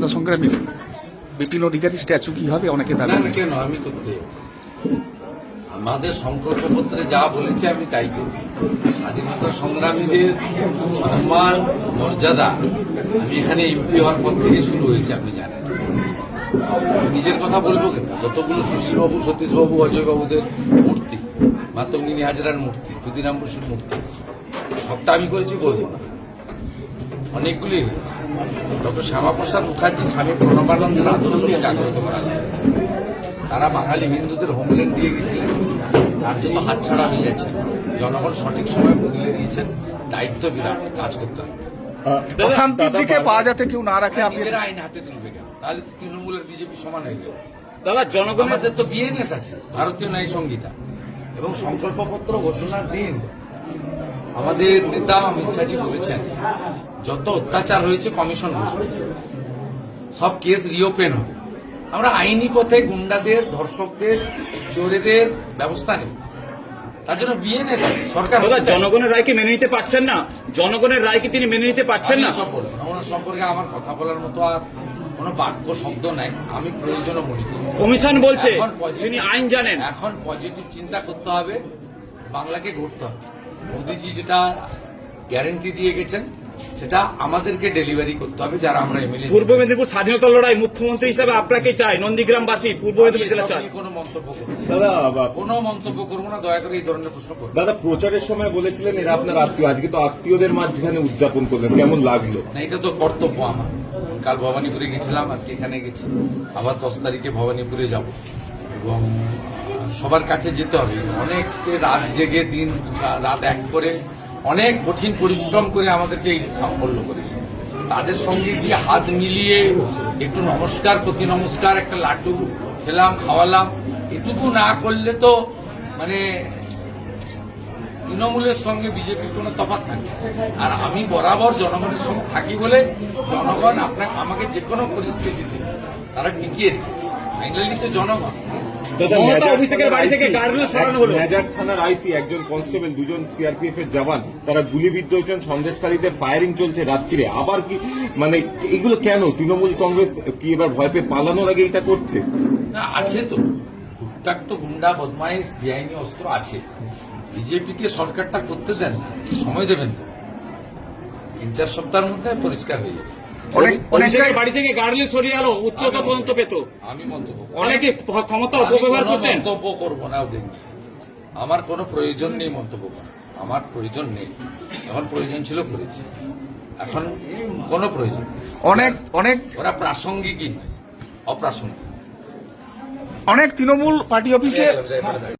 স্বাধীনতা সংগ্রামী বিপিন অধিকারী স্ট্যাচু কি হবে অনেকে দাবি না কেন আমি করতে আমাদের সংকল্পপত্রে যা বলেছে আমি তাই করি। স্বাধীনতা সংগ্রামীদের সম্মান মর্যাদা আমি এখানে এমপি হওয়ার পর থেকে শুরু হয়েছে আপনি জানেন। নিজের কথা বলবো কেন? যতগুলো সুশীলবাবু সতীশবাবু অজয়বাবুদের মূর্তি, মাতঙ্গিনী হাজরার মূর্তি, ক্ষুদিরাম বসুর মূর্তি, সবটা আমি করেছি বলবো না, অনেকগুলি হয়েছে। ডক্টর শ্যামাপ্রসাদ মুখার্জি স্বামী প্রণবানন্দের আদর্শকে জাগ্রত করা যায়। তারা বাঙালি হিন্দুদের হোমল্যান্ড দিয়ে গেছিলেন, তার জন্য হাতছাড়া হয়ে যাচ্ছে। জনগণ সঠিক সময় বদলে দিয়েছেন, দায়িত্ব বিরাট, কাজ করতে হবে। অশান্তির দিকে পা যাতে কেউ না রাখে আপনি নিজেরা আইন হাতে তুলবে কেন? তাহলে তো তৃণমূলের বিজেপি সমান হয়ে গেল। দাদা জনগণের আমাদের তো বিএনএস আছে, ভারতীয় ন্যায় সংহিতা, এবং সংকল্পপত্র ঘোষণার দিন আমাদের নেতা অমিত শাহজি বলেছেন যত অত্যাচার হয়েছে কমিশন বসবে, সব কেস রিওপেন হবে। আমরা আইনি পথে গুন্ডাদের, ধর্ষকদের, চোরেদের ব্যবস্থা নেব। তার জন্য বিএনএস সরকার জনগণের রায়কে মেনে নিতে পারছেন না, জনগণের রায়কে তিনি মেনে নিতে পারছেন না। সব বলবেন ওনার সম্পর্কে আমার কথা বলার মতো আর কোনো বাক্য শব্দ নাই। আমি প্রয়োজনও মনে করি। কমিশন বলছে এখন positive- তিনি আইন জানেন। এখন পজিটিভ চিন্তা করতে হবে, বাংলাকে গড়তে হবে। মোদিজি যেটা গ্যারেন্টি দিয়ে গেছেন সেটা আমাদেরকে ডেলিভারি করতে হবে, যারা আমরা এমএলএ। পূর্ব মেদিনীপুর স্বাধীনতা লড়াই মুখ্যমন্ত্রী হিসেবে আপনাকে চাই, নন্দীগ্রামবাসী পূর্ব মেদিনীপুর জেলা চাই। কোনো মন্তব্য করবো না। দাদা কোনো মন্তব্য করবো না, দয়া করে এই ধরনের প্রশ্ন করবো না। দাদা প্রচারের সময় বলেছিলেন এরা আপনার আত্মীয়, আজকে তো আত্মীয়দের মাঝখানে উদযাপন করলেন, কেমন লাগলো? না, এটা তো কর্তব্য আমার। কাল ভবানীপুরে গেছিলাম, আজকে এখানে গেছি, আবার 10 তারিখে ভবানীপুরে যাব, এবং সবার কাছে যেতে হবে। অনেক রাত জেগে দিন রাত এক করে অনেক কঠিন পরিশ্রম করে আমাদেরকে এই সাফল্য করেছে। তাদের সঙ্গে গিয়ে হাত মিলিয়ে একটু নমস্কার, প্রতি নমস্কার, একটা লাড্ডু খেলাম, খাওয়ালাম, এটুকু না করলে তো মানে তৃণমূলের সঙ্গে বিজেপির কোনো তফাৎ থাকে না। আর আমি বরাবর জনগণের সঙ্গে থাকি বলে জনগণ আমাকে যে কোনো পরিস্থিতিতে তারা টিকিয়ে রেখেছে। ফাইনালি তো জনগণ। অভিষেকের বাড়ি থেকে গার্ডরেল সরানো হলো। মেজার থানার আইসি, একজন কনস্টেবল, দুজন সিআরপিএফ এর জওয়ান, তারা গুলিবিদ্ধ হয়েছেন। সন্দেশকারীদের ফায়ারিং চলছে রাত্রিরে। আবার কি মানে এগুলো কেন? তৃণমূল কংগ্রেস কি এবার ভয় পেয়ে পালানোর আগে এটা করছে? না, আছে তো টুকটাক তো গুন্ডা বদমাইশ বেআইনি অস্ত্র আছে। বিজেপিকে সরকারটা করতে দেন, সময় দেবেন তো, 3-4 সপ্তাহের মধ্যে পরিষ্কার হয়ে যাবে। অভিষেকের বাড়ি থেকে গার্ডরেল সরিয়ে আলো, উচ্চতর তদন্ত পেত। আমি মন্তব্য করব না। অনেকে ক্ষমতা অপব্যবহার করতেন। মন্তব্য করবো না ওদের নিয়ে। আমার কোনো প্রয়োজন নেই মন্তব্য করার, আমার প্রয়োজন নেই। যখন প্রয়োজন ছিল করেছি, এখন কোনো প্রয়োজন নেই। অনেক ওরা প্রাসঙ্গিকই নয়, অপ্রাসঙ্গিক। তৃণমূল পার্টি অফিসে